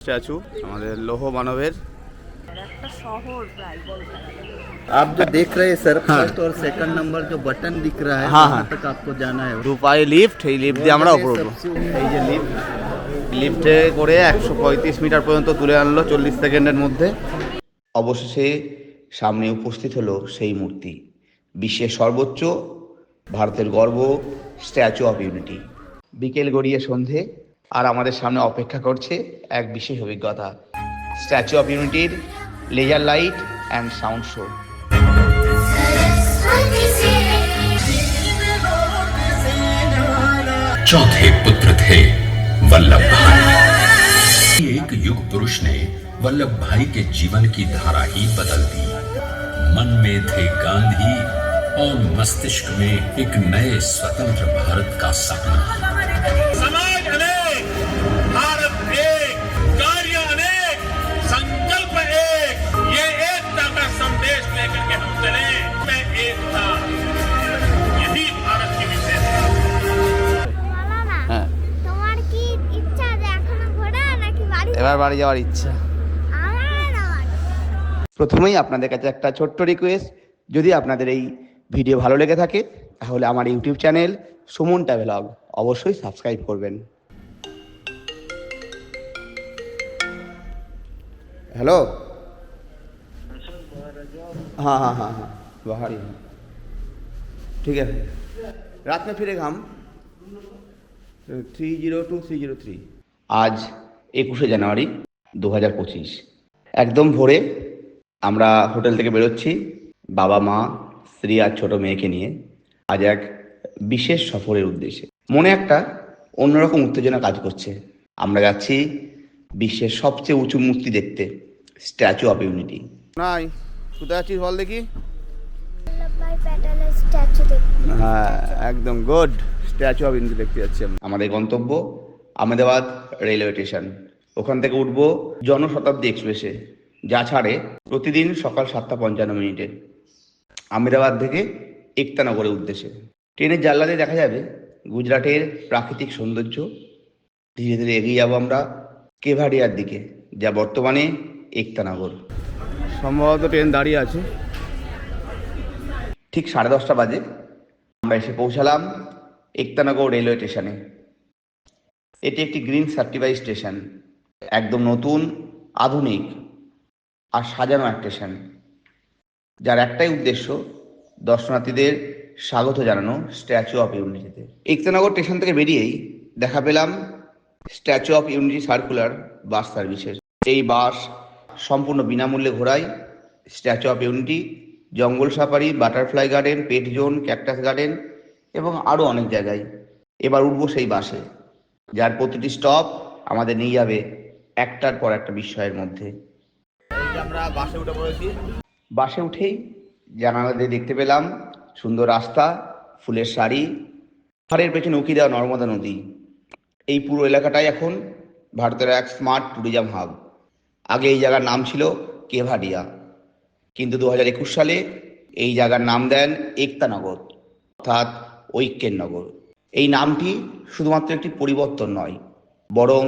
Statue আমাদের লৌহ মানবের। आप जो देख रहे हैं सर, फर्स्ट और सेकंड नंबर जो बटन दिख रहा है वहाँ तक आपको जाना है। দুপায়ে লিফট, এই লিফট দিয়ে আমরা উপরে উঠবো। এই যে লিফট, লিফটে করে 135 মিটার পর্যন্ত তুলে আনলো 40 সেকেন্ডের মধ্যে। অবশেষে সামনে উপস্থিত হলো সেই মূর্তি, বিশ্বের সর্বোচ্চ, ভারতের গর্ব, স্ট্যাচু অফ ইউনিটি। বিকেল গড়িয়ে সন্ধে, আর আমাদের সামনে অপেক্ষা করছে এক বিশেষ অভিজ্ঞতা, স্ট্যাচু অফ ইউনিটির laser light and sound show. चौथे पुत्र थे वल्लभ भाई। एक युग पुरुष ने वल्लभ भाई के जीवन की धारा ही बदल दी। मन में थे गांधी और मस्तिष्क में एक नए स्वतंत्र भारत का सपना। समाज अनेक, भारत एक, कार्य अनेक, संकल्प एक, ये एकता का संदेश लेकर के हम चले। मैं एकता, यही भारत की विशेषता। হ্যাঁ, তোমার কি ইচ্ছা যে এখনো ঘোরা নাকি বাড়ি এবার বাড়ি যাওয়ার ইচ্ছা। আমার না প্রথমেই আপনাদের কাছে একটা ছোট্ট রিকোয়েস্ট, যদি আপনাদের এই ভিডিও ভালো লেগে থাকে তাহলে আমার ইউটিউব চ্যানেল সুমন ট্রাভেলগ অবশ্যই সাবস্ক্রাইব করবেন। हेलो, हाँ हाँ हाँ हाँ बाहर ही हैं। ठीक है, रात में फिरेगा हम 302-303। আজ 21শে জানুয়ারি 2025, একদম ভোরে আমরা হোটেল থেকে বেরোচ্ছি বাবা মা স্ত্রী আর ছোট মেয়েকে নিয়ে, আজ এক বিশেষ সফরের উদ্দেশ্যে। মনে একটা অন্যরকম উত্তেজনা কাজ করছে। আমরা যাচ্ছি বিশ্বের সবচেয়ে উঁচু মূর্তি দেখতে, স্ট্যাচু অফ ইউনিটি। নাই, কোথায় আছিস বল দেখি। বল্লভভাই প্যাটেলের স্ট্যাচু দেখতে। হ্যাঁ, একদম গুড, স্ট্যাচু অফ ইউনিটি দেখতে যাচ্ছি আমরা। আমাদের গন্তব্য আহমেদাবাদ রেলওয়ে স্টেশন। ওখান থেকে উঠবো জনশতাব্দী এক্সপ্রেসে, যা ছাড়ে প্রতিদিন সকাল 7:55 আহমেদাবাদ থেকে একতানগরের উদ্দেশ্যে। ট্রেনের জানলা দিয়ে দেখা যাবে গুজরাটের প্রাকৃতিক সৌন্দর্য। ধীরে ধীরে এগিয়ে যাবো আমরা কেভাডিয়ার দিকে, যা বর্তমানে একতানগর। সম্ভবত ট্রেন দাঁড়িয়ে আছে। ঠিক 10:30 বাজে আমরা এসে পৌঁছালাম একতানগর রেলওয়ে স্টেশনে। এটি একটি গ্রিন সার্টিফাইড স্টেশন, একদম নতুন, আধুনিক আর সাজানো এক স্টেশন, যার একটাই উদ্দেশ্য দর্শনার্থীদের স্বাগত জানানো স্ট্যাচু অফ ইউনিটিতে। একতানগর স্টেশন থেকে বেরিয়েই দেখা পেলাম স্ট্যাচু অফ ইউনিটি সার্কুলার বাস সার্ভিসের। এই বাস সম্পূর্ণ বিনামূল্যে ঘোরায় স্ট্যাচু অফ ইউনিটি, জঙ্গল সাফারি, বাটারফ্লাই গার্ডেন, পেট জোন, ক্যাকটাস গার্ডেন এবং আরও অনেক জায়গায়। এবার উঠবো সেই বাসে, যার প্রতিটি স্টপ আমাদের নিয়ে যাবে একটার পর একটা বিস্ময়ের মধ্যে। আমরা বাসে উঠে পড়েছি। বাসে উঠেই জানালা দিয়ে দেখতে পেলাম সুন্দর রাস্তা, ফুলের শাড়ি, পাহাড়ের পেছনে উঁকি দেওয়া নর্মদা নদী। এই পুরো এলাকাটাই এখন ভারতের এক স্মার্ট ট্যুরিজম হাব। আগে এই জায়গার নাম ছিল কেভাডিয়া, কিন্তু 2021 সালে এই জায়গার নাম দেন একতানগর, অর্থাৎ ঐক্যের নগর। এই নামটি শুধুমাত্র একটি পরিবর্তন নয়, বরং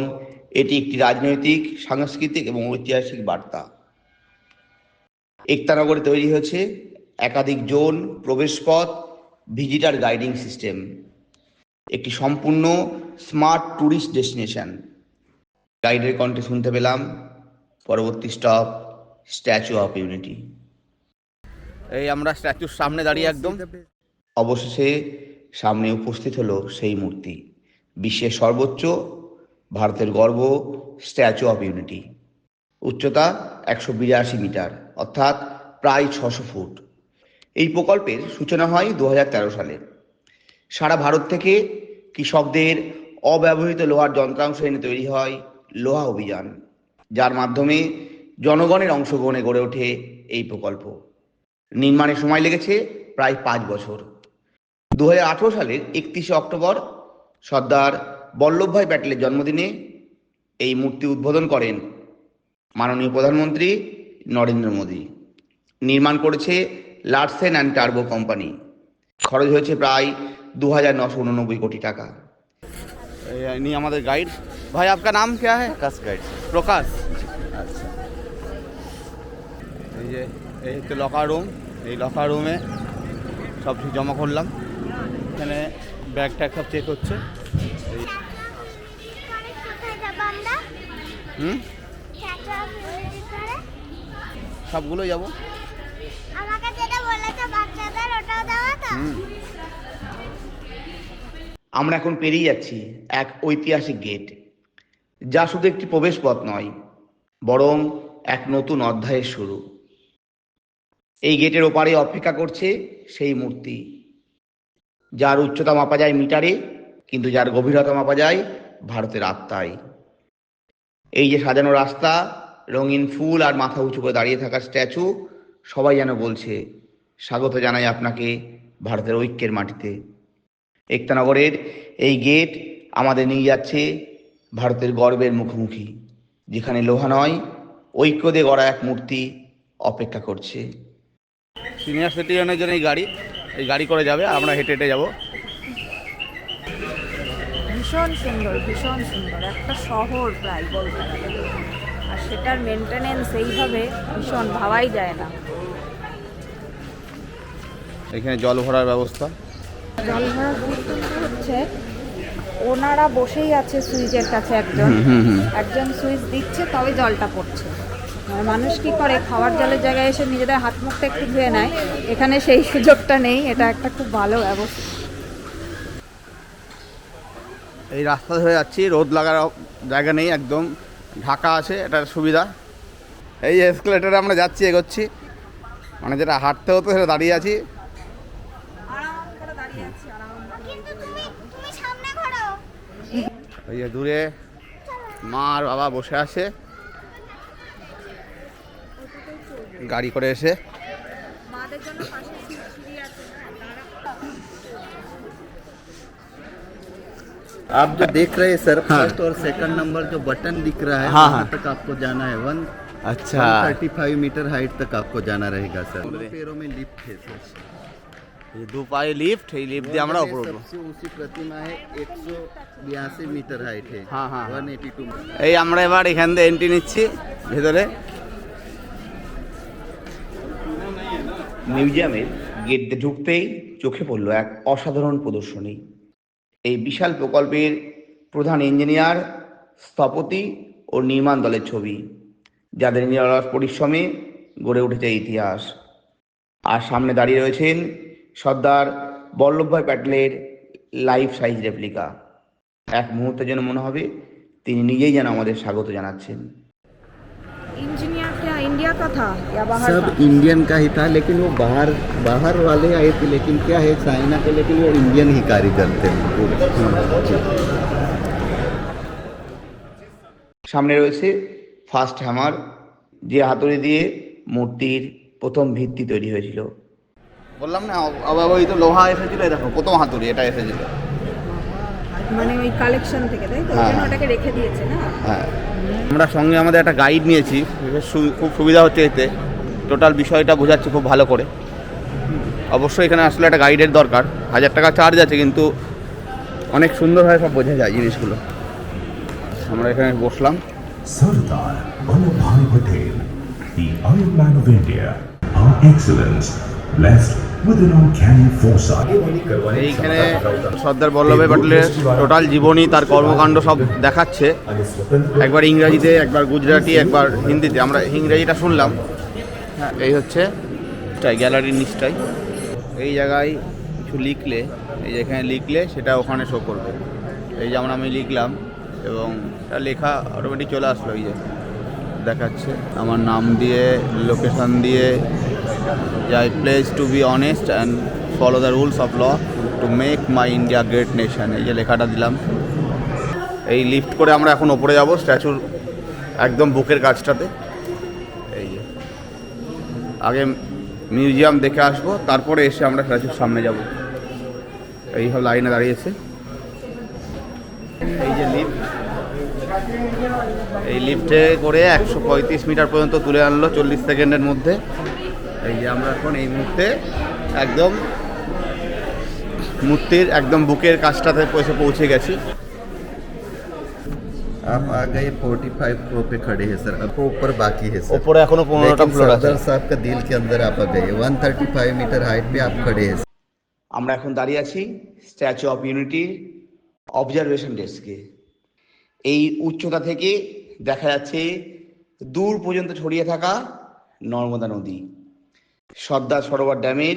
এটি একটি রাজনৈতিক, সাংস্কৃতিক এবং ঐতিহাসিক বার্তা। একতানগরে তৈরি হয়েছে একাধিক জোন, প্রবেশপথ, ভিজিটার গাইডিং সিস্টেম, একটি সম্পূর্ণ স্মার্ট ট্যুরিস্ট ডেস্টিনেশন। গাইডের কণ্ঠে শুনতে পেলাম পরবর্তী স্টপ স্ট্যাচু অফ ইউনিটি। এই আমরা স্ট্যাচুর সামনে দাঁড়িয়ে একদম। অবশেষে সামনে উপস্থিত হলো সেই মূর্তি, বিশ্বের সর্বোচ্চ, ভারতের গর্ব, স্ট্যাচু অফ ইউনিটি। উচ্চতা 182 মিটার, অর্থাৎ প্রায় 600 ফুট। এই প্রকল্পের সূচনা হয় 2013 সালে। সারা ভারত থেকে কৃষকদের অব্যবহৃত লোহার যন্ত্রাংশ এনে তৈরি হয় লোহা অভিযান, যার মাধ্যমে জনগণের অংশগ্রহণে গড়ে ওঠে এই প্রকল্প। নির্মাণের সময় লেগেছে প্রায় 5 বছর। 2018 সালের 31শে অক্টোবর সর্দার বল্লভভাই প্যাটেলের জন্মদিনে এই মূর্তি উদ্বোধন করেন মাননীয় প্রধানমন্ত্রী নরেন্দ্র মোদী। নির্মাণ করেছে লার্সেন অ্যান্ড টার্বো কোম্পানি। খরচ হয়েছে প্রায় 2,989 কোটি টাকা। नहीं हमारे गाइड भाई आपका नाम क्या है प्रकाश गाइड প্রকাশ আচ্ছা এই হচ্ছে লকার রুম এই লকার রুমে সব কিছু জমা করলাম এখানে ব্যাগ ট্যাগ সব চেক হচ্ছে কোথায় যাবো আমরা? সবগুলো যাবো আমাকে যেটা বলেছে বাচ্চাদের ওটাও দেওয়া তো? আমরা এখন পেরিয়ে যাচ্ছি এক ঐতিহাসিক গেট যা শুধু একটি প্রবেশ পথ নয় বরং এক নতুন অধ্যায়ের শুরু। এই গেটের ওপারে অপেক্ষা করছে সেই মূর্তি যার উচ্চতা মাপা যায় মিটারে কিন্তু যার গভীরতা মাপা যায় ভারতের আত্মায়। এই যে সাজানো রাস্তা, রঙিন ফুল আর মাথা উঁচু করে দাঁড়িয়ে থাকা স্ট্যাচু, সবাই যেন বলছে স্বাগত জানাই আপনাকে ভারতের ঐক্যের মাটিতে। একতানগরের এই গেট আমাদের নিয়ে যাচ্ছে ভারতের গর্বের মুখোমুখি, যেখানে লোহা নয় ঐক্য দিয়ে গড়া এক মূর্তি অপেক্ষা করছে। সিনিয়র সিটিজেনের জন্য এই গাড়ি করে যাবে, আমরা হেঁটে হেঁটে যাবো। ভীষণ সুন্দর একটা শহর প্রায় বলতে গেলে, আর সেটার মেনটেনেন্স এইভাবে ভীষণ ভাবাই যায় না। এখানে জল ভরার ব্যবস্থা, জল ভরার সিস্টেমটা হচ্ছে ওনারা বসেই আছে সুইচের কাছে, একজন সুইচ দিচ্ছে তবে জলটা পড়ছে। মানে মানুষ কি করে খাওয়ার জলের জায়গায় এসে নিজেদের হাত মুখটা একটু ধুয়ে নেয়, এখানে সেই সুযোগটা নেই। এটা একটা খুব ভালো ব্যবস্থা। এই রাস্তা ধরে যাচ্ছি, রোদ লাগার জায়গা নেই, একদম ঢাকা আছে, এটার সুবিধা। এই এসকেলেটারে আমরা যাচ্ছি, এগোচ্ছি, মানে যেটা হাঁটতে হতো সেটা দাঁড়িয়ে আছি। কিন্তু তুমি সামনে ঘোরো। ওই যে দূরে মা আর বাবা বসে আছে গাড়ি করে এসে। মাদের জন্য পাশে সিঁড়ি আছে। आप जो देख रहे हैं सर, फर्स्ट और सेकंड नंबर जो बटन दिख रहा है वहाँ तक आपको जाना है। अच्छा 135 मीटर हाइट तक आपको जाना रहेगा सर। पैरों में लिफ्ट है सर। ये दो पाए लिफ्ट, এই লিফট দিয়ে আমরা উপরে উঠবো। सबसे ऊंची प्रतिमा है 182 मीटर हाइट है। हाँ, हाँ, हाँ। 182 এই আমরা এবার এখান দিয়ে এন্ট্রি নিচ্ছি ভেতরে। মিউজিয়ামের গেট দিয়ে ঢুকতেই চোখে পড়ল এক অসাধারণ প্রদর্শনী। এই বিশাল প্রকল্পের প্রধান ইঞ্জিনিয়ার, স্থপতি ও নির্মাণ দলের ছবি, যাদের নিরলস পরিশ্রমে গড়ে উঠেছে ইতিহাস। আর সামনে দাঁড়িয়ে রয়েছেন সর্দার বল্লভভাই প্যাটেলের লাইফ সাইজ রেপ্লিকা। এক মুহূর্তের জন্য মনে হবে তিনি নিজেই যেন আমাদের স্বাগত জানাচ্ছেন। इंजीनियर क्या इंडिया का था या बाहर सब का? इंडियन का ही था, लेकिन वो बाहर वाले आए थे, लेकिन क्या है चाइना के, लेकिन वो इंडियन ही कारीगर थे पूरे। সামনে রয়েছে ফার্স্ট হ্যামার, যে হাতুড়ি দিয়ে মূর্তির প্রথম ভিত্তি তৈরি হয়েছিল। বললাম না অব্যবহৃত লোহা এসেছিল, দেখো প্রথম হাতুড়ি এটা এসেছিল। মানে ওই কালেকশন থেকে, তাই তো? হ্যাঁ, ওখানে হ্যাঁ। ওটাকে রেখে দিয়েছে না? হ্যাঁ, আমরা সঙ্গে আমাদের একটা গাইড নিয়েছি, বেশ খুব সুবিধা হচ্ছে এতে, টোটাল বিষয়টা বোঝাচ্ছে খুব ভালো করে। অবশ্যই এখানে আসলে একটা গাইডের দরকার, 1000 টাকা চার্জ আছে, কিন্তু অনেক সুন্দরভাবে সব বোঝা যায় জিনিসগুলো। আমরা এখানে বসলাম। Sardar Vallabhbhai Patel, the Iron Man of India, our excellence, blessed with an uncanny foresight. এইখানে সর্দার বল্লভভাই প্যাটেলের টোটাল জীবনী, তার কর্মকাণ্ড সব দেখাচ্ছে, একবার ইংরাজিতে, একবার গুজরাটি, একবার হিন্দিতে। আমরা ইংরাজিটা শুনলাম। হ্যাঁ, এই হচ্ছে গ্যালারির নিচটাই। এই জায়গায় কিছু লিখলে, এই যে এখানে লিখলে সেটা ওখানে শো করবে। এই যেমন আমি লিখলাম এবং এটা লেখা অটোমেটিক চলে আসলো, এই যে দেখাচ্ছে আমার নাম দিয়ে, লোকেশন দিয়ে, যে I pledge to be honest and follow the rules of law to make my India great nation, এই যে লেখাটা দিলাম। এই লিফট করে আমরা এখন ওপরে যাব স্ট্যাচুর একদম বুকের কাছটাতে। এই যে আগে মিউজিয়াম দেখে আসবো, তারপরে এসে আমরা স্ট্যাচুর সামনে যাব। এই সব লাইনে দাঁড়িয়েছে। এই যে লিফট, এই লিফটে করে 135 মিটার পর্যন্ত তুলে আনলো 40 সেকেন্ডের মধ্যে। এই যে আমরা এখন এই মুহূর্তে একদম মূর্তির একদম বুকের কাছটাতে এসে পৌঁছে গেছি। आप आ गए 45 फ्लोर पे खड़े हैं सर, अब ऊपर बाकी है सर। ওপরে এখনো 15টা लेकिन ফ্লোর আছে। सरदार साहब का दिल के अंदर आप आ गए, 135 मीटर हाइट पे आप खड़े हैं। আমরা এখন দাঁড়িয়ে আছি স্ট্যাচু অফ ইউনিটির অবজারভেশন ডেস্কে। এই উচ্চতা থেকে দেখা যাচ্ছে দূর পর্যন্ত ছড়িয়ে থাকা নর্মদা নদী, সর্দার সরোবর ড্যামের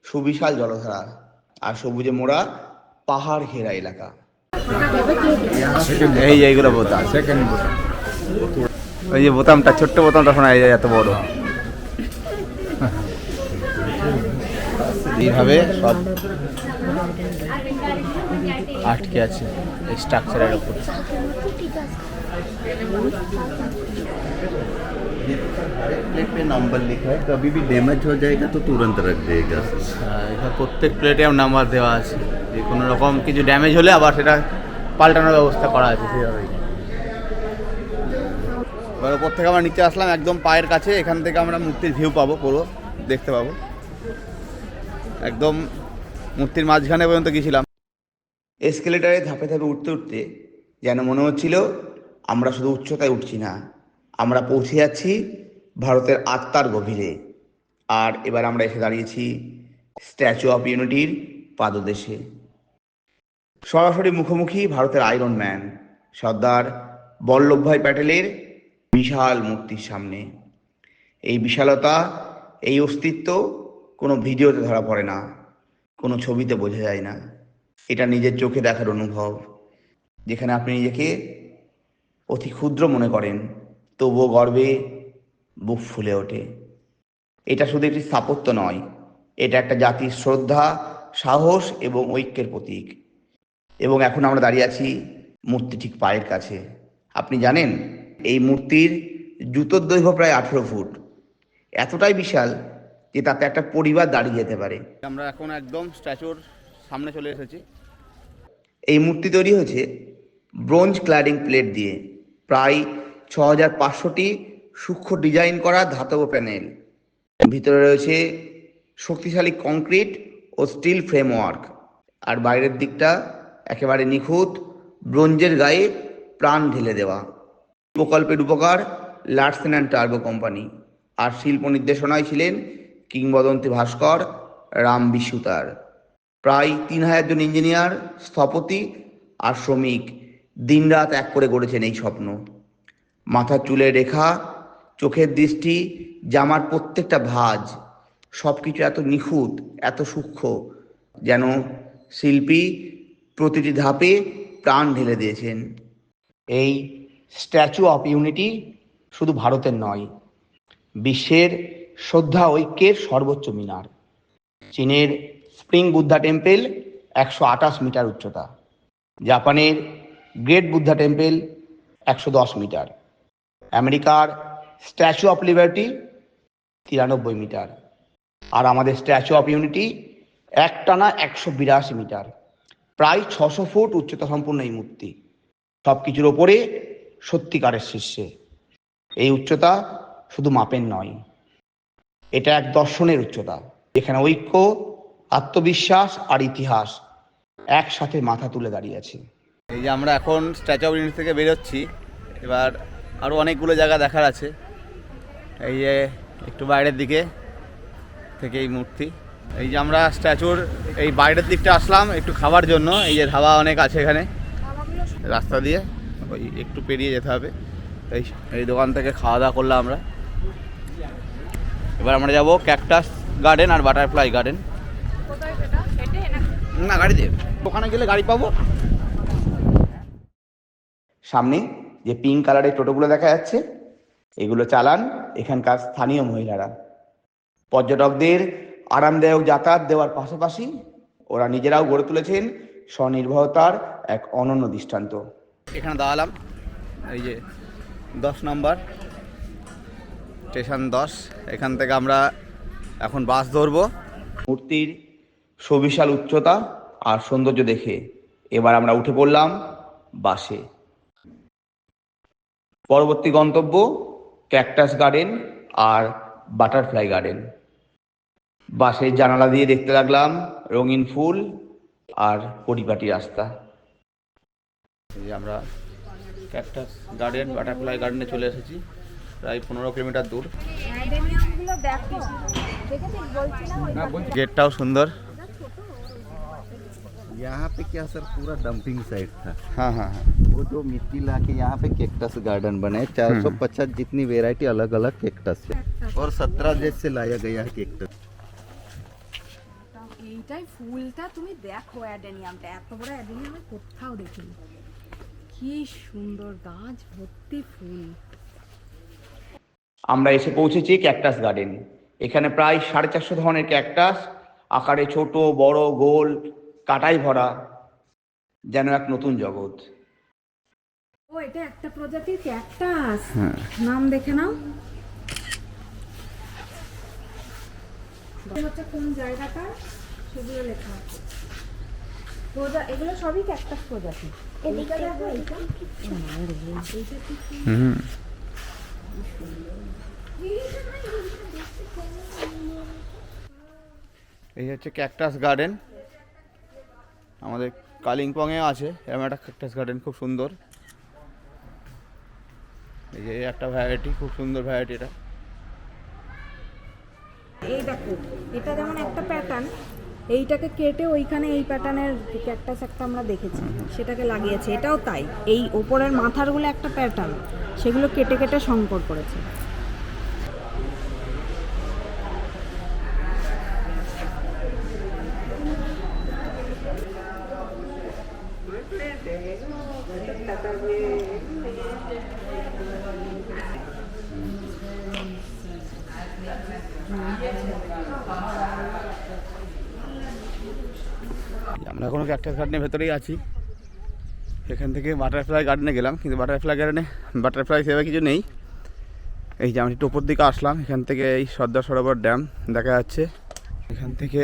সুবিশাল জলধারা আর সবুজে মোড়া পাহাড় ঘেরা এলাকা। এই এইগুলো বোতাম, ওই যে বোতামটা, ছোট্ট বোতামটা শোনা যায় এত বড়। এইভাবে সব আটকে আছে এই স্ট্রাকচারের উপর। प्लेट पे नंबर लिखा है, कभी भी डैमेज हो जाएगा तो तुरंत रख देगा। এটা প্রত্যেক প্লেটে নাম্বার দেওয়া আছে, যে কোনো রকম কিছু ড্যামেজ হলে আবার সেটা পাল্টানোর ব্যবস্থা করা আছে সেভাবেই। এবার ওপর থেকে আমরা নিচে আসলাম একদম পায়ের কাছে, এখান থেকে আমরা মূর্তির ভিউ পাবো, পুরো দেখতে পাবো। একদম মূর্তির মাঝখানে পর্যন্ত গিয়েছিলাম। এসকেলেটারে ধাপে ধাপে উঠতে উঠতে যেন মনে হচ্ছিল আমরা শুধু উচ্চতায় উঠছি না, আমরা পৌঁছে যাচ্ছি ভারতের আত্মার গভীরে। আর এবার আমরা এসে দাঁড়িয়েছি স্ট্যাচু অফ ইউনিটির পাদদেশে, সরাসরি মুখোমুখি ভারতের আয়রন ম্যান সর্দার বল্লভভাই প্যাটেলের বিশাল মূর্তির সামনে। এই বিশালতা, এই অস্তিত্ব কোনো ভিডিওতে ধরা পড়ে না, কোনো ছবিতে বোঝা যায় না। এটা নিজের চোখে দেখার অনুভব, যেখানে আপনি নিজেকে অতি ক্ষুদ্র মনে করেন, তবুও গর্বে বুক ফুলে ওঠে। এটা শুধু একটি স্থাপত্য নয়, এটা একটা জাতির শ্রদ্ধা, সাহস এবং ঐক্যের প্রতীক। এবং এখন আমরা দাঁড়িয়ে আছি মূর্তি ঠিক পায়ের কাছে। আপনি জানেন এই মূর্তির জুতোর দৈর্ঘ্য প্রায় 18 ফুট, এতটাই বিশাল যে তাতে একটা পরিবার দাঁড়িয়ে যেতে পারে। আমরা এখন একদম স্ট্যাচুর সামনে চলে এসেছি। এই মূর্তি তৈরি হয়েছে ব্রোঞ্জ ক্ল্যাডিং প্লেট দিয়ে, প্রায় 6500টি সূক্ষ্ম ডিজাইন করা ধাতব প্যানেল। ভিতরে রয়েছে শক্তিশালী কংক্রিট ও স্টিল ফ্রেমওয়ার্ক, আর বাইরের দিকটা একেবারে নিখুঁত ব্রোঞ্জের গায়ে প্রাণ ঢেলে দেওয়া। প্রকল্পের উপকার লার্সেন অ্যান্ড টার্বো কোম্পানি, আর শিল্প নির্দেশনায় ছিলেন কিংবদন্তি ভাস্কর রাম বিশুতার। প্রায় 3000 জন ইঞ্জিনিয়ার, স্থপতি আর শ্রমিক দিনরাত এক করে গড়েছেন এই স্বপ্ন। মাথার চুলের রেখা, চোখের দৃষ্টি, জামার প্রত্যেকটা ভাঁজ, সব কিছু এত নিখুঁত, এত সূক্ষ্ম, যেন শিল্পী প্রতিটি ধাপে প্রাণ ঢেলে দিয়েছেন। এই স্ট্যাচু অফ ইউনিটি শুধু ভারতের নয়, বিশ্বের শ্রদ্ধা ঐক্যের সর্বোচ্চ মিনার। চীনের স্প্রিং বুদ্ধা টেম্পেল 128 মিটার উচ্চতা, জাপানের গ্রেট বুদ্ধা টেম্পেল 110 মিটার, আমেরিকার স্ট্যাচু অফ লিবার্টি 93 মিটার, আর আমাদের স্ট্যাচু অফ ইউনিটি একটানা 182 মিটার, প্রায় 600 ফুট উচ্চতা সম্পূর্ণ এই মূর্তি। সব কিছুর ওপরে সত্যিকারের শীর্ষে। এই উচ্চতা শুধু মাপের নয়, এটা এক দর্শনের উচ্চতা, যেখানে ঐক্য, আত্মবিশ্বাস আর ইতিহাস একসাথে মাথা তুলে দাঁড়িয়ে আছে। এই যে আমরা এখন স্ট্যাচু অফ ইউনিটি থেকে বেরোচ্ছি, এবার আরও অনেকগুলো জায়গা দেখার আছে। এই যে একটু বাইরের দিকে থেকে এই মূর্তি, এই যে আমরা স্ট্যাচুর এই বাইরের দিকটা আসলাম একটু খাবার জন্য। এই যে ধাবা অনেক আছে এখানে, রাস্তা দিয়ে ওই একটু পেরিয়ে যেতে হবে। এই এই দোকান থেকে খাওয়া দাওয়া করলাম আমরা। এবার আমরা যাব ক্যাকটাস গার্ডেন আর বাটারফ্লাই গার্ডেন। না, গাড়ি দিয়ে ওখানে গেলে গাড়ি পাবো। সামনে যে পিঙ্ক কালারের টোটোগুলো দেখা যাচ্ছে, এগুলো চালান এখানকার স্থানীয় মহিলারা। পর্যটকদের আরামদায়ক যাতায়াত দেওয়ার পাশাপাশি ওরা নিজেরাও গড়ে তুলেছেন স্বনির্ভরতার এক অনন্য দৃষ্টান্ত। এখানে দাঁড়ালাম, এই যে 10 নম্বর স্টেশন 10, এখান থেকে আমরা এখন বাস ধরবো। মূর্তির সুবিশাল উচ্চতা আর সৌন্দর্য দেখে এবার আমরা উঠে পড়লাম বাসে। পরবর্তী গন্তব্য ক্যাকটাস গার্ডেন আর বাটারফ্লাই গার্ডেন। বাসের জানালা দিয়ে দেখতে লাগলাম রঙিন ফুল আর পরিপাটি রাস্তা। এই আমরা ক্যাকটাস গার্ডেন, বাটারফ্লাই গার্ডেনে চলে এসেছি, প্রায় 15 কিলোমিটার দূর। অ্যাডেনিয়ামগুলো দেখো, দেখেছিস বলছিলাম গেটটাও সুন্দর। यहाँ पे क्या सर पूरा डंपिंग साइट था, हाँ हाँ हाँ। वो जो मिट्टी ला के यहाँ पे कैक्टस गार्डन बने, 450 जितनी वेराइटी अलग अलग कैक्टस है और 17 देश से लाया गया है कैक्टस। এইটাই ফুলটা তুমি দেখো, অ্যাডেনিয়ামটা এত বড় অ্যাডেনিয়াম কোথাও দেখিনি। কি সুন্দর গাছ ভর্তি ফুল। আমরা এসে পৌঁছেছি ক্যাকটাস গার্ডেন। এখানে প্রায় 450 ধরনের ক্যাকটাস, আকারে ছোট বড় গোল, কাটাই ভরা, যেন এক নতুন জগৎ। ও এটা একটা প্রজাতির ক্যাকটাস, নাম দেখে নাও। হচ্ছে কোন জায়গাটা সেগুলো লেখা আছে। এগুলো সবই ক্যাকটাস প্রজাতি। এদিকে দেখো, এটা এই হচ্ছে ক্যাকটাস গার্ডেন, আমাদের কালিম্পংয়ে আছে এরকম একটা ক্যাকটাস গার্ডেন, খুব সুন্দর। এই যে একটা ভ্যারাইটি, খুব সুন্দর ভ্যারাইটি এটা। এই দেখো, এটা যেমন একটা প্যাটার্ন, এইটাকে কেটে ওইখানে এই প্যাটার্নের ক্যাকটাস একটা আমরা দেখেছি, সেটাকে লাগিয়েছে। এটাও তাই, এই ওপরের মাথারগুলো একটা প্যাটার্ন, সেগুলো কেটে কেটে সংকর করেছে। আমরা এখনো ক্যাকটাস গার্ডেনের ভেতরেই আছি। এখান থেকে বাটারফ্লাই গার্ডেনে গেলাম, কিন্তু বাটারফ্লাই গার্ডেনে বাটারফ্লাই সেভাবে কিছু নেই। এই যে আমি একটু উপর দিকে আসলাম, এখান থেকে এই সর্দার সরোবর ড্যাম দেখা যাচ্ছে। এখান থেকে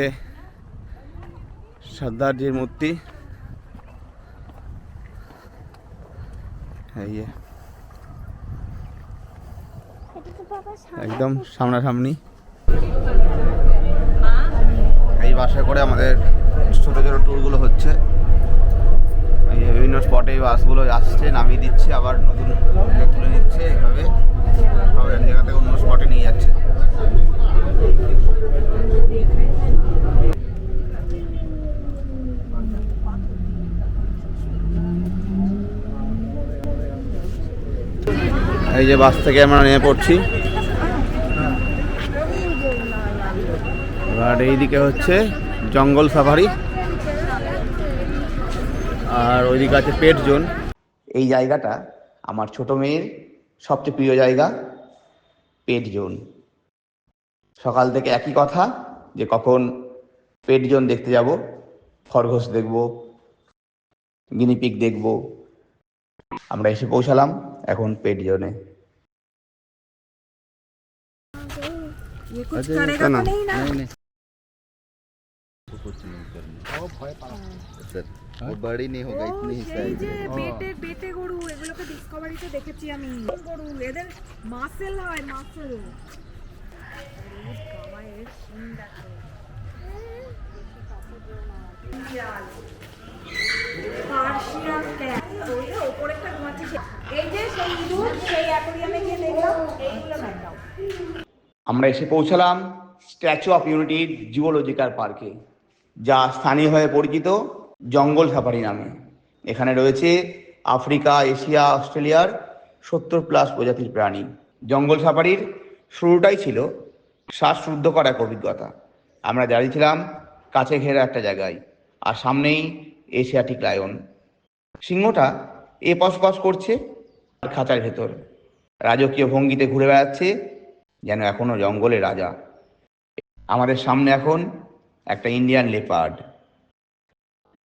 সর্দারজির মূর্তি, এই যে এটা তো বাবা একদম সামনাসামনি। এই বাসে করে আমাদের ছোটো ছোটো ট্যুরগুলো হচ্ছে। এই যে বিভিন্ন স্পটে এই বাসগুলো আসছে, নামিয়ে দিচ্ছে, আবার নতুন তুলে নিচ্ছে, এইভাবে সব এক জায়গা থেকে অন্য স্পটে নিয়ে যাচ্ছে। এই যে বাস থেকে আমরা নেমে পড়ছি, আর এইদিকে হচ্ছে জঙ্গল সাফারি, আর ওইদিকে আছে পেট জোন। এই জায়গাটা আমার ছোট মেয়ের সবচেয়ে প্রিয় জায়গা, পেট জোন। সকাল থেকে একই কথা যে কখন পেট জোন দেখতে যাব, খরগোশ দেখব, গিনিপিগ দেখব। আমরা এসে পৌঁছালাম এখন পেট জোনে। ये कुछ करेगा तो नहीं ना? कुछ नहीं करना सर, वो बड़ी नहीं होगा, इतनी ही এই साइज যে है। বেটে গরু, এগুলোকে ডিসকভারিতে দেখেছি আমি। গরু এদের মাসেল হয়, মাসেল। পার্সিয়ান ক্যাট, ওই যে ওপরেরটা ঘুমাচ্ছে। এই যে সেই ইঁদুর, সেই অ্যাকোরিয়ামে গিয়ে দেখলাম, এইগুলো ম্যাডাম। আমরা এসে পৌঁছালাম স্ট্যাচু অফ ইউনিটির জুওলজিক্যাল পার্কে, যা স্থানীয়ভাবে পরিচিত জঙ্গল সাফারি নামে। এখানে রয়েছে আফ্রিকা, এশিয়া, অস্ট্রেলিয়ার 70+ প্রজাতির প্রাণী। জঙ্গল সাফারির শুরুটাই ছিল শ্বাসরুদ্ধকর এক অভিজ্ঞতা। আমরা দাঁড়িয়েছিলাম কাছে ঘেরা একটা জায়গায়, আর সামনেই এশিয়াটিক লায়ন। সিংহটা এপাশ করছে আর খাঁচার ভেতর রাজকীয় ভঙ্গিতে ঘুরে বেড়াচ্ছে, যেন এখনো জঙ্গলের রাজা। আমাদের সামনে এখন একটা ইন্ডিয়ান লেপার্ড,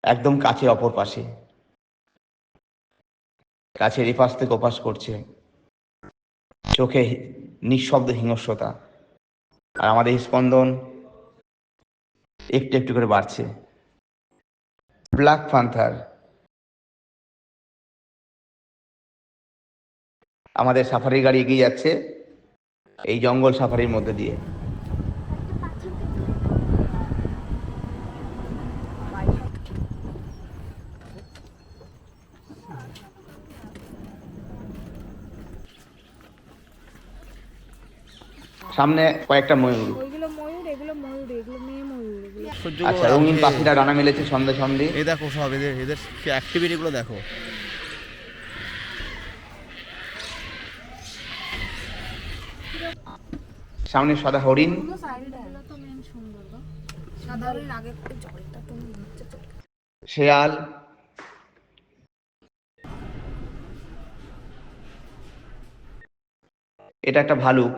একদম কাছে অপর পাশে, কাছের এপাশ থেকে ওপাশ করছে, চোখে নিঃশব্দ হিংস্রতা, আর আমাদের স্পন্দন একটু একটু করে বাড়ছে। ব্ল্যাক প্যান্থার আমাদের সাফারি গাড়ি এগিয়ে যাচ্ছে এই জঙ্গল সাফারির মধ্যে দিয়ে। সামনে কয়েকটা ময়ূর। ওইগুলো ময়ূর, এগুলো ময়ূর, এগুলো মেয়ে ময়ূর, এগুলো আচ্ছা, রঙিন পাখিরা ডানা মেলেছে সন্ধে সন্ধে। এই দেখো সব এদের অ্যাক্টিভিটিগুলো দেখো। সামনে সাদা হরিণ, সাইডগুলো তো মেন সুন্দর গো। সাধারণ আগে জলটা তো হচ্ছে তো। শেয়াল, এটা একটা ভালুক।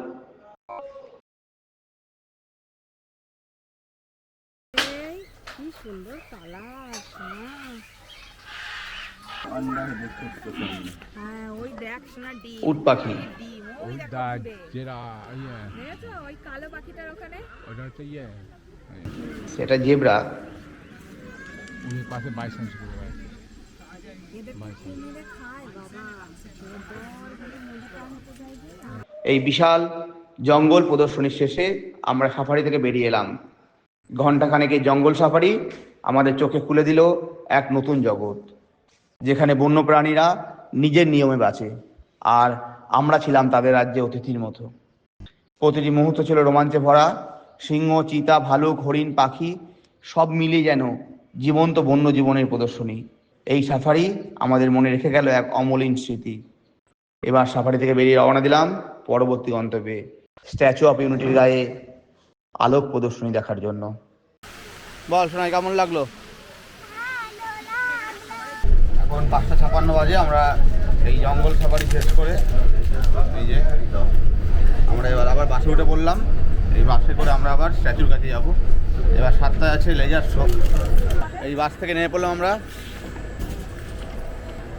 এই কি সুন্দর তালাশ না। হ্যাঁ ওই দেখ শোনা ডিম, উট পাখি, ডিম ওই দেখো ওই কালো পাখিটার ওখানে। সেটা জেব্রা। এই বিশাল জঙ্গল প্রদর্শনী শেষে আমরা সাফারি থেকে বেরিয়ে এলাম। ঘণ্টাখানেক এই জঙ্গল সাফারি আমাদের চোখে খুলে দিল এক নতুন জগৎ, যেখানে বন্য প্রাণীরা নিজের নিয়মে বাঁচে আর আমরা ছিলাম তাদের রাজ্যে অতিথির মতো। প্রতিটি মুহূর্ত ছিল রোমাঞ্চে ভরা। সিংহ, চিতা, ভালুক, হরিণ, পাখি সব মিলিয়ে যেন জীবন্ত বন্য জীবনের প্রদর্শনী। এই সাফারি আমাদের মনে রেখে গেল এক অমলিন স্মৃতি। এবার সাফারি থেকে বেরিয়ে রওনা দিলাম পরবর্তী গন্তব্যে, স্ট্যাচু অফ ইউনিটির গায়ে আলোক প্রদর্শনী দেখার জন্য। বল শোনাই, কেমন লাগলো? এখন 5:56 বাজে। আমরা এই জঙ্গল সাফারি শেষ করে এই যে আমরা এবার আবার বাসে উঠে পড়লাম। এই বাসে করে আমরা আবার স্ট্যাচুর কাছে যাব। এবার 7টায় আছে লেজার শো। এই বাস থেকে নেমে পড়লাম আমরা।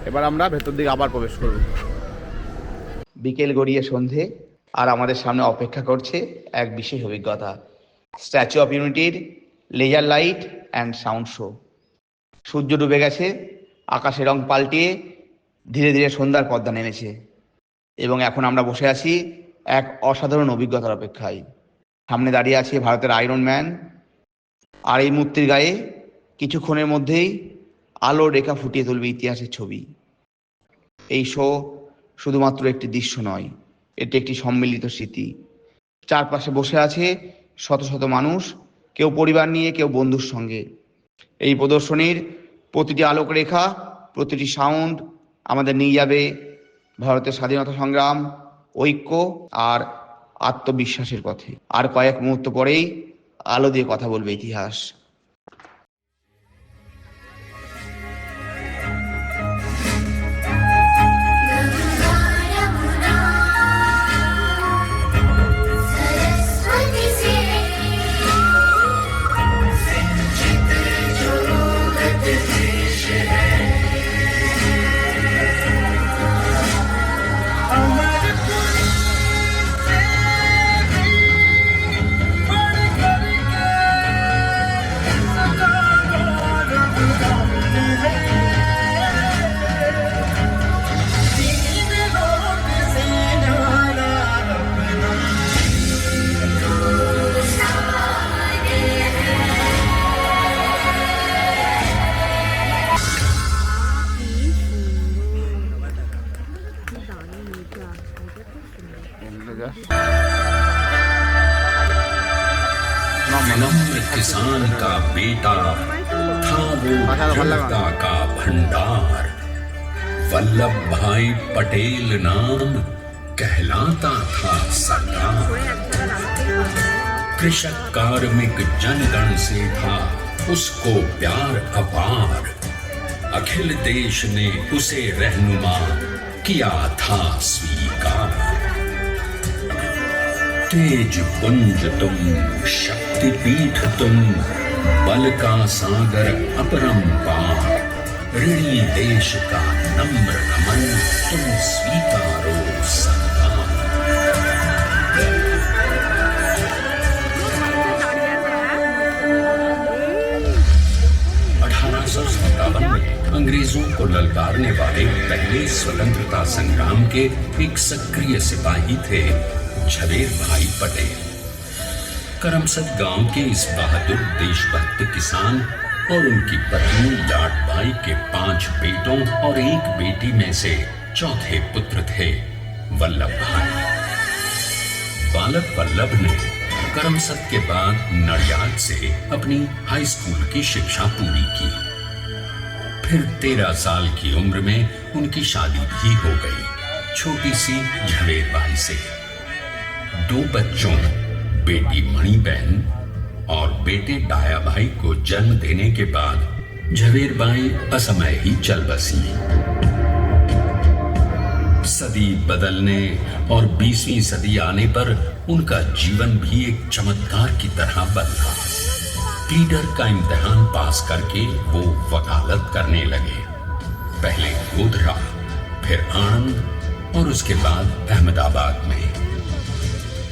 এবার আমরা ভেতর দিকে আবার প্রবেশ করব। বিকেল গড়িয়ে সন্ধে, আর আমাদের সামনে অপেক্ষা করছে এক বিশেষ অভিজ্ঞতা, স্ট্যাচু অফ ইউনিটির laser light and sound show. সূর্য ডুবে গেছে, আকাশের রং পাল্টিয়ে ধীরে ধীরে সন্ধ্যার পর্দা নেমেছে এবং এখন আমরা বসে আছি এক অসাধারণ অভিজ্ঞতার অপেক্ষায়। সামনে দাঁড়িয়ে আছে ভারতের আয়রন ম্যান, আর এই মূর্তির গায়ে কিছুক্ষণের মধ্যেই আলোর রেখা ফুটিয়ে তুলবে ইতিহাসের ছবি। এই শো শুধুমাত্র একটি দৃশ্য নয়, এটি একটি সম্মিলিত স্মৃতি। চারপাশে বসে আছে শত শত মানুষ, কেউ পরিবার নিয়ে, কেউ বন্ধুর সঙ্গে। এই প্রদর্শনীর প্রতিটি আলোক রেখা, প্রতিটি সাউন্ড আমাদের নিয়ে যাবে ভারতের স্বাধীনতা সংগ্রাম, ঐক্য আর আত্মবিশ্বাসের পথে। আর কয়েক মুহূর্ত পরেই আলো দিয়ে কথা বলবে ইতিহাস। नम्र किसान का बेटा था वो दृढ़ता का भंडार। वल्लभ भाई पटेल नाम कहलाता था सरदार। कृषक कार्मिक जनगण से था उसको प्यार अपार। अखिल देश ने उसे रहनुमा किया था स्वीकार। तेज पुंज तुम, शक्ति पीठ तुम, बल का सागर अपरंपार। ऋणी देश का नम्र नमन तुम स्वीकारो सरदार। 1857 में अंग्रेजों को ललकारने वाले पहले स्वतंत्रता संग्राम के एक सक्रिय सिपाही थे झवेर भाई पटेल। करमसद गांव के इस बहादुर देशभक्त किसान और उनकी पत्नी लाट भाई के 5 बेटों और 1 बेटी में से चौथे पुत्र थे वल्लभ भाई। बालक वल्लभ ने करमसद के बाद नडियाद से अपनी हाई स्कूल की शिक्षा पूरी की। फिर 13 साल की उम्र में उनकी शादी भी हो गई, छोटी सी झवेर बाई से। 2 बच्चों, बेटी मणिबहन और बेटे डाया भाई को जन्म देने के बाद झवेर बाई असमय ही चल बसी। सदी बदलने और 20वीं सदी आने पर उनका जीवन भी एक चमत्कार की तरह बदला। प्लीडर का इम्तिहान पास करके वो वकालत करने लगे, पहले गोधरा, फिर आणंद और उसके बाद अहमदाबाद में।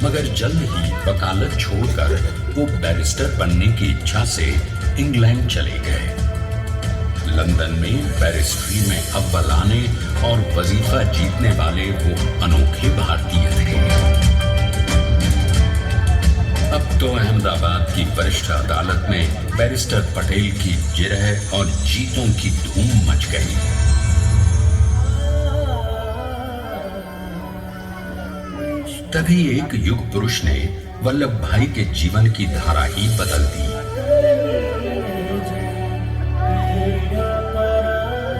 मगर जल्द ही वकालत छोड़कर वो बैरिस्टर बनने की इच्छा से इंग्लैंड चले गए। लंदन में बैरिस्ट्री में अव्वल आने और वजीफा जीतने वाले वो अनोखे भारतीय थे। अब तो अहमदाबाद की वरिष्ठ अदालत में बैरिस्टर पटेल की जिरह और जीतों की धूम मच गई। तभी एक युग पुरुष ने वल्लभ भाई के जीवन की धारा ही बदल दी।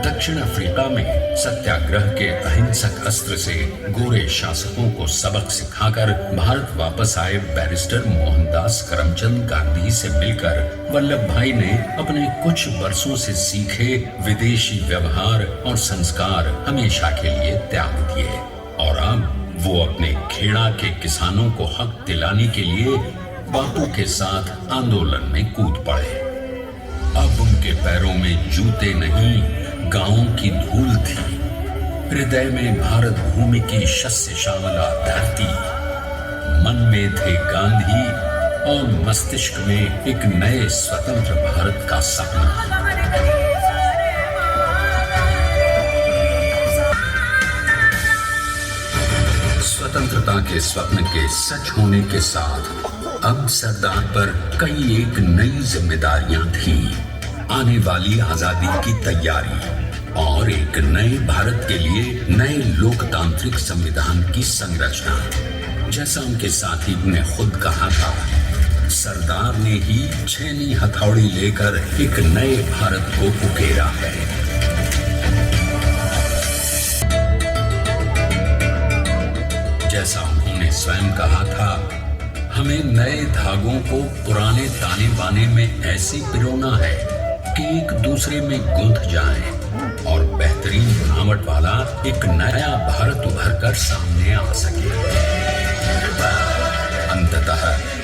दक्षिण अफ्रीका में सत्याग्रह के अहिंसक अस्त्र से गोरे शासकों को सबक सिखाकर भारत वापस आए बैरिस्टर मोहनदास करमचंद गांधी से मिलकर वल्लभ भाई ने अपने कुछ वर्षों से सीखे विदेशी व्यवहार और संस्कार हमेशा के लिए त्याग दिए और अब वो अपने खेड़ा के किसानों को हक दिलाने के लिए बापू के साथ आंदोलन में कूद पड़े। अब उनके पैरों में जूते नहीं, गांवों की धूल थी। हृदय में भारत भूमि की शस्य श्यामला धरती। मन में थे गांधी और मस्तिष्क में एक नए स्वतंत्र भारत का सपना। स्वतंत्रता के स्वप्न के सच होने के साथ अब सरदार पर कई एक नई जिम्मेदारियां थी। आने वाली आजादी की तैयारी और एक नए भारत के लिए नए लोकतांत्रिक संविधान की संरचना। जैसा उनके साथी ने खुद कहा था, सरदार ने ही छेनी हथौड़ी लेकर एक नए भारत को उकेरा है। जैसा उन्होंने स्वयं कहा था, हमें नए धागों को पुराने ताने बाने में ऐसे पिरोना है कि एक दूसरे में गूंथ जाए और बेहतरीन बनावट वाला एक नया भारत उभर कर सामने आ सके। अंततः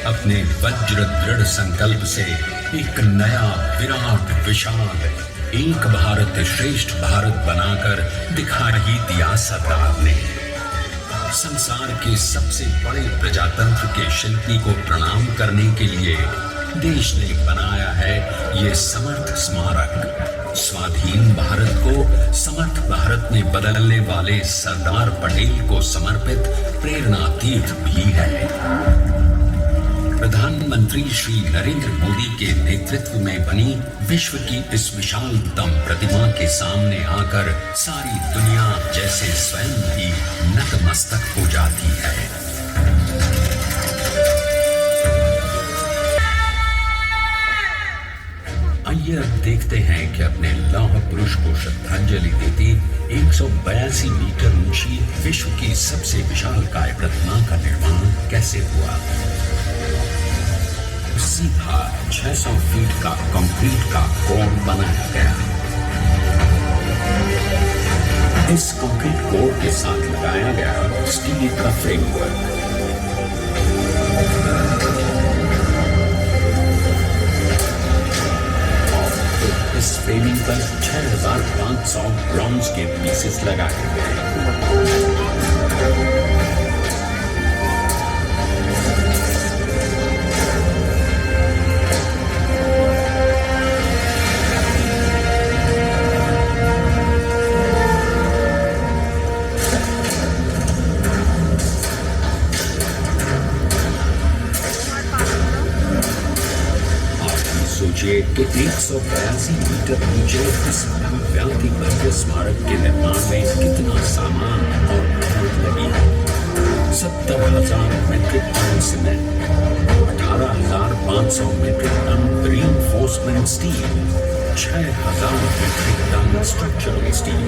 अपने वज्र दृढ़ संकल्प से एक नया विराट विशाल एक भारत श्रेष्ठ भारत बनाकर दिखा ही दिया सरदार ने। संसार के सबसे बड़े प्रजातंत्र के शिल्पी को प्रणाम करने के लिए देश ने बनाया है ये समर्थ स्मारक। स्वाधीन भारत को समर्थ भारत में बदलने वाले सरदार पटेल को समर्पित प्रेरणा तीर्थ भी है। प्रधानमंत्री श्री नरेंद्र मोदी के नेतृत्व में बनी विश्व की इस विशालतम प्रतिमा के सामने आकर सारी दुनिया जैसे स्वयं भी नतमस्तक हो जाती है। आइए अब देखते हैं कि अपने लौह पुरुष को श्रद्धांजलि देती 182 मीटर ऊंची विश्व की सबसे विशाल काय प्रतिमा का निर्माण कैसे हुआ। सीधा 600 फीट का कंक्रीट का कोर बनाया गया। इस कंक्रीट कोर के साथ लगाया गया स्टील का फ्रेमवर्क। इस फ्रेमिंग पर 6500 ब्रॉन्ज के पीसेस लगाए गए। सोचिए कि 182 मीटर ऊंचे इस भव्य स्मारक के निर्माण में कितना सामान और मेहनत लगी है। 70,000 metric ton cement, 18,500 metric ton reinforcement steel, 6,000 metric ton structural steel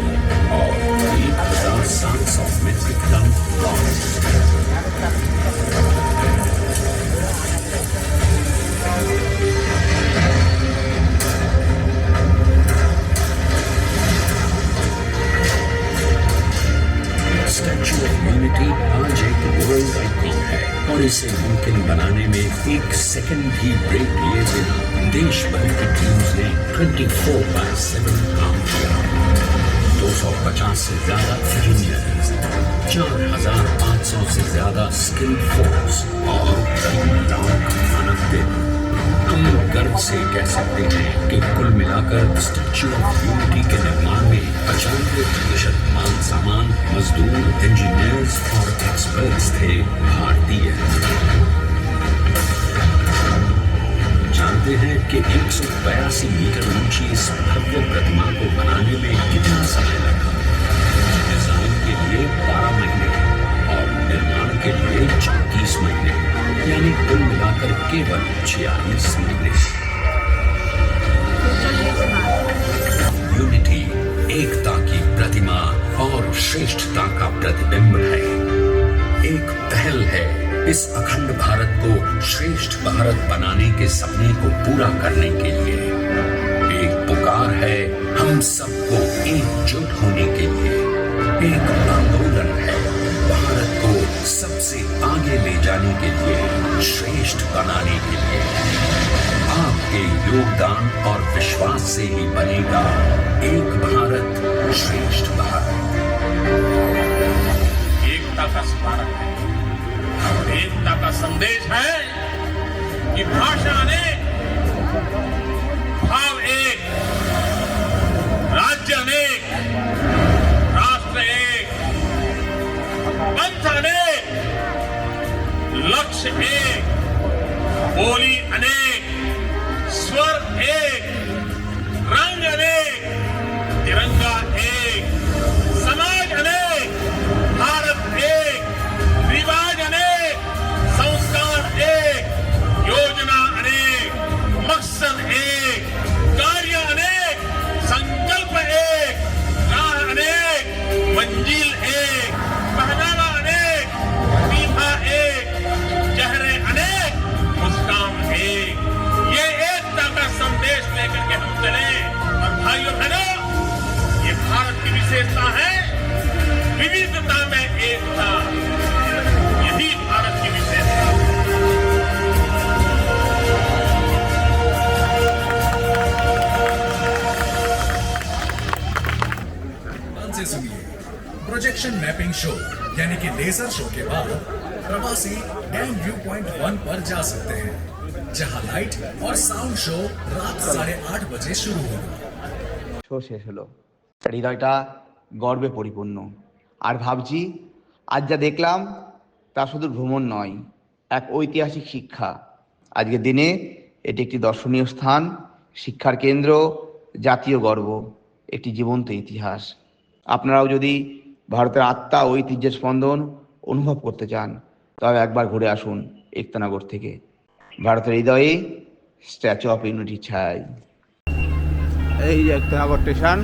और 1,700 metric ton rod. Statue of Unity आज एक वर्ल्ड आइकॉन है और इसे मुमकिन बनाने में एक सेकंड भी ब्रेक लिए बिना देश भर की टीम्स ने 24/7 काम किया। 250 से ज्यादा इंजीनियर्स, 4,500 से ज्यादा स्किल फोर्स और 3 लाख मानव दिन। हम गर्व से कह सकते हैं कि कुल मिलाकर स्टैच्यू ऑफ यूनिटी के निर्माण में 95% मान सामान, मजदूर, इंजीनियर्स और एक्सपर्ट्स थे भारतीय। जानते हैं कि 182 मीटर ऊंची इस भव्य प्रतिमा को बनाने में कितना समय लगा? डिजाइन के लिए 12 महीने और निर्माण के लिए 34 महीने, यानी कुल मिलाकर केवल 46 महीने। यूनिटी एकता की प्रतिमा और श्रेष्ठता का प्रतिबिंब है। एक पहल है इस अखंड भारत को श्रेष्ठ भारत बनाने के सपने को पूरा करने के लिए। एक पुकार है हम सबको एकजुट होने के लिए। एक आंदोलन है भारत को सबसे आगे ले जाने के लिए, श्रेष्ठ बनाने के लिए। आपके योगदान और विश्वास से ही बनेगा एक भारत श्रेष्ठ भारत। एकता का स्मारक है, एकता का संदेश है कि भाषा अनेक, भाव एक, राज्य अनेक, राष्ट्र एक, पंथ अनेक, लक्ष्य एक, बोली अनेक, स्वर एक, रंग अनेक, तिरंगा एक, समाज अनेक, भारत एक, रिवाज अनेक, संस्कार एक, योजना अनेक, मकसद एक, कार्य अनेक, संकल्प एक, राह अनेक, मंजिल एक, पहनावा अनेक, मीठा एक, चेहरे अनेक, मुस्कान एक। ये एकता का संदेश लेकर के हम चले। और भाइयों बहनों, ये भारत की विशेषता है, विविधता में एकता। यही भारत की विशेषता है। ध्यान से सुनिए, प्रोजेक्शन मैपिंग शो यानी कि लेजर शो के बाद प्रवासी डैम व्यू पॉइंट 1 पर जा सकते हैं, जहां लाइट और साउंड शो रात 8:30 बजे शुरू होगा। শো শেষ হলো, হৃদয়টা গর্বে পরিপূর্ণ। আর ভাবছি আজ যা দেখলাম তা শুধু ভ্রমণ নয়, এক ঐতিহাসিক শিক্ষা। আজকের দিনে এটি একটি দর্শনীয় স্থান, শিক্ষার কেন্দ্র, জাতীয় গর্ব, একটি জীবন্ত ইতিহাস। আপনারাও যদি ভারতের আত্মা ও ঐতিহ্যের স্পন্দন অনুভব করতে চান তবে একবার ঘুরে আসুন একতানগর থেকে। ভারতের হৃদয়ে স্ট্যাচু অফ ইউনিটি ছায়। এই যে একতানগর স্টেশন,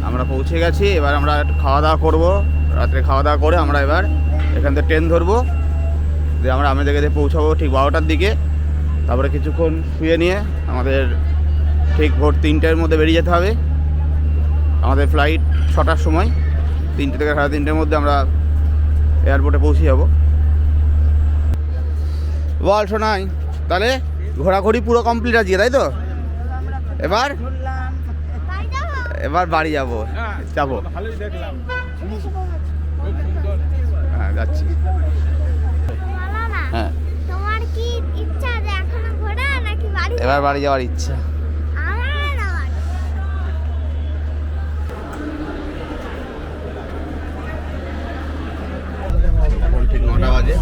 আমরা পৌঁছে গেছি। এবার আমরা একটু খাওয়া দাওয়া করবো। রাত্রে খাওয়া দাওয়া করে আমরা এবার এখান থেকে ট্রেন ধরবো, দিয়ে আমরা আমেদাবাদে পৌঁছাবো ঠিক 12টার দিকে। তারপরে কিছুক্ষণ শুয়ে নিয়ে আমাদের ঠিক ভোর 3টার মধ্যে বেরিয়ে যেতে হবে। আমাদের ফ্লাইট 6টার সময়, 3টে থেকে 3:30টার মধ্যে আমরা এয়ারপোর্টে পৌঁছে যাব। বল শোনাই, তাহলে ঘোরাঘুরি পুরো কমপ্লিট আজকে, তাই তো? এবার এবার বাড়ি যাবো, যাবো। হ্যাঁ যাচ্ছি। হ্যাঁ, তোমার কি ইচ্ছা যে এখনো ঘোরা নাকি বাড়ি? এবার বাড়ি যাওয়ার ইচ্ছা। আমার আবার এখন ঠিক 9টা বাজে।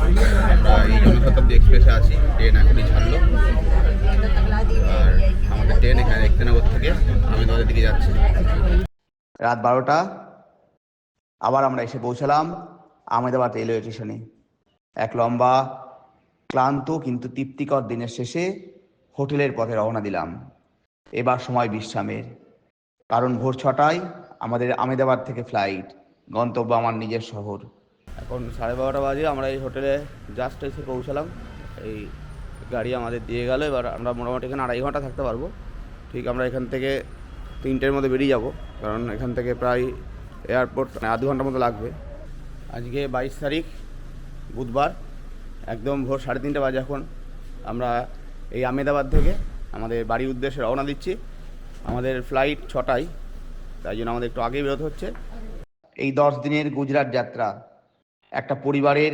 আমরা এই জনশতাব্দী এক্সপ্রেসে আছি, ট্রেন এখনই ছাড়লো। আর আমাদের ট্রেন এখানে একতানগর থেকে আমেদাবাদের দিকে যাচ্ছে। রাত 12টা আবার আমরা এসে পৌঁছালাম আহমেদাবাদ রেলওয়ে স্টেশনে। এক লম্বা ক্লান্ত কিন্তু তৃপ্তিকর দিনের শেষে হোটেলের পথে রওনা দিলাম। এবার সময় বিশ্রামের, কারণ ভোর 6টায় আমাদের আহমেদাবাদ থেকে ফ্লাইট, গন্তব্য আমার নিজের শহর। এখন 12:30 বাজে, আমরা এই হোটেলে জাস্ট এসে পৌঁছালাম। এই গাড়ি আমাদের দিয়ে গেল, এবার আমরা মোটামুটি এখানে 2.5 ঘন্টা থাকতে পারবো। ঠিক আমরা এখান থেকে 3টের মধ্যে বেরিয়ে যাব, কারণ এখান থেকে প্রায় এয়ারপোর্ট 2 ঘন্টার মতো লাগবে। আজকে 22 তারিখ বুধবার, একদম ভোর 3:30 বাজে। এখন আমরা এই আহমেদাবাদ থেকে আমাদের বাড়ির উদ্দেশ্যে রওনা দিচ্ছি। আমাদের ফ্লাইট 6টায়, তাই জন্য আমাদের একটু আগেই বেরোতে হচ্ছে। এই 10 দিনের গুজরাট যাত্রা একটা পরিবারের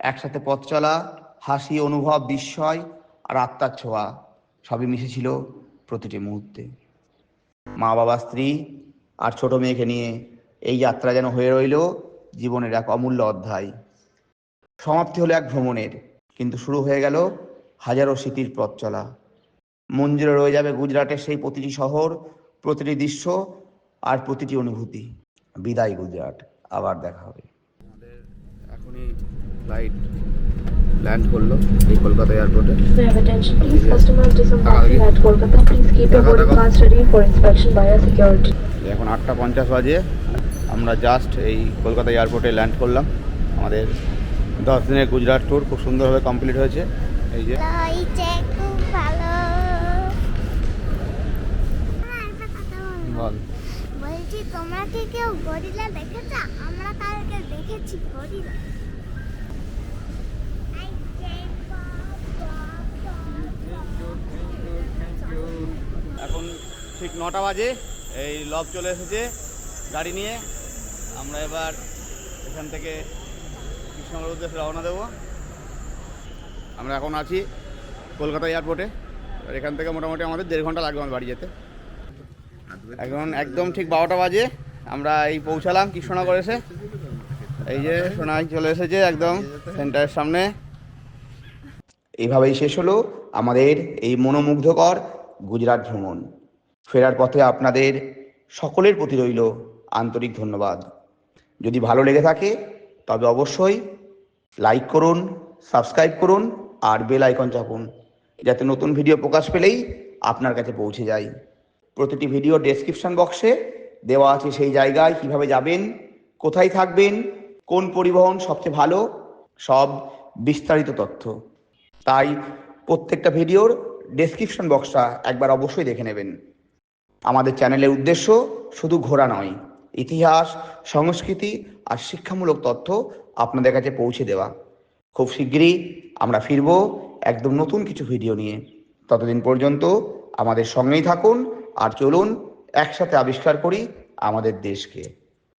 একসাথে পথ চলা, হাসি, অনুভব, বিস্ময় আর আত্মার ছোঁয়া সবই মিশেছিল প্রতিটি মুহূর্তে। মা বাবা, স্ত্রী আর ছোট মেয়েকে নিয়ে এই যাত্রা যেন হয়ে রইল জীবনের এক অমূল্য অধ্যায়। সমাপ্তি হলো এক ভ্রমণের, কিন্তু শুরু হয়ে গেল হাজারো স্মৃতির পথ চলা। মন জুড়ে রয়ে যাবে গুজরাটের সেই প্রতিটি শহর, প্রতিটি দৃশ্য আর প্রতিটি অনুভূতি। বিদায় গুজরাট, আবার দেখা হবে। আমাদের এখনই ফ্লাইট ল্যান্ড করলো এই কলকাতা এয়ারপোর্টে। Attention, please. Customers disembarking at Kolkata. Please keep your boarding pass ready for inspection by our security. এখন 8:50 বাজে, আমরা জাস্ট এই কলকাতা এয়ারপোর্টে ল্যান্ড করলাম। আমাদের 10 দিনের গুজরাট ট্যুর খুব সুন্দরভাবে কমপ্লিট হয়েছে। এই যে হয়েছে, খুব ভালো। একটা কথা বলবো। বল। বলছি, তোমরা কি কেউ গরিলা দেখেছ? আমরা কালকে দেখেছি গরিলা। এখন ঠিক 9টা বাজে, এই লব চলে এসেছে গাড়ি নিয়ে। আমরা এবার এখান থেকে কৃষ্ণনগরের উদ্দেশ্যে রওনা দেবো। আমরা এখন আছি কলকাতা এয়ারপোর্টে। আর এখান থেকে মোটামুটি আমাদের 1.5 ঘন্টা লাগবে আমার বাড়ি যেতে। এখন একদম ঠিক 12টা বাজে, আমরা এই পৌঁছালাম কৃষ্ণনগর এসে। এই যে সোনাই চলে এসেছে একদম সেন্টারের সামনে। এইভাবেই শেষ হলো আমাদের এই মনোমুগ্ধকর গুজরাট ভ্রমণ। ফেরার পথে আপনাদের সকলের প্রতি রইল আন্তরিক ধন্যবাদ। যদি ভালো লেগে থাকে তবে অবশ্যই লাইক করুন, সাবস্ক্রাইব করুন আর বেল আইকন চাপুন, যাতে নতুন ভিডিও প্রকাশ পেলেই আপনার কাছে পৌঁছে যায়। প্রতিটি ভিডিও ডেসক্রিপশন বক্সে দেওয়া আছে সেই জায়গায় কিভাবে যাবেন, কোথায় থাকবেন, কোন পরিবহন সবচেয়ে ভালো, সব বিস্তারিত তথ্য। তাই প্রত্যেকটা ভিডিওর ডেসক্রিপশন বক্সটা একবার অবশ্যই দেখে নেবেন। আমাদের চ্যানেলের উদ্দেশ্য শুধু ঘোরা নয়, ইতিহাস, সংস্কৃতি আর শিক্ষামূলক তথ্য আপনাদের কাছে পৌঁছে দেওয়া। খুব শীঘ্রই আমরা ফিরব একদম নতুন কিছু ভিডিও নিয়ে। ততদিন পর্যন্ত আমাদের সঙ্গেই থাকুন আর চলুন একসাথে আবিষ্কার করি আমাদের দেশকে।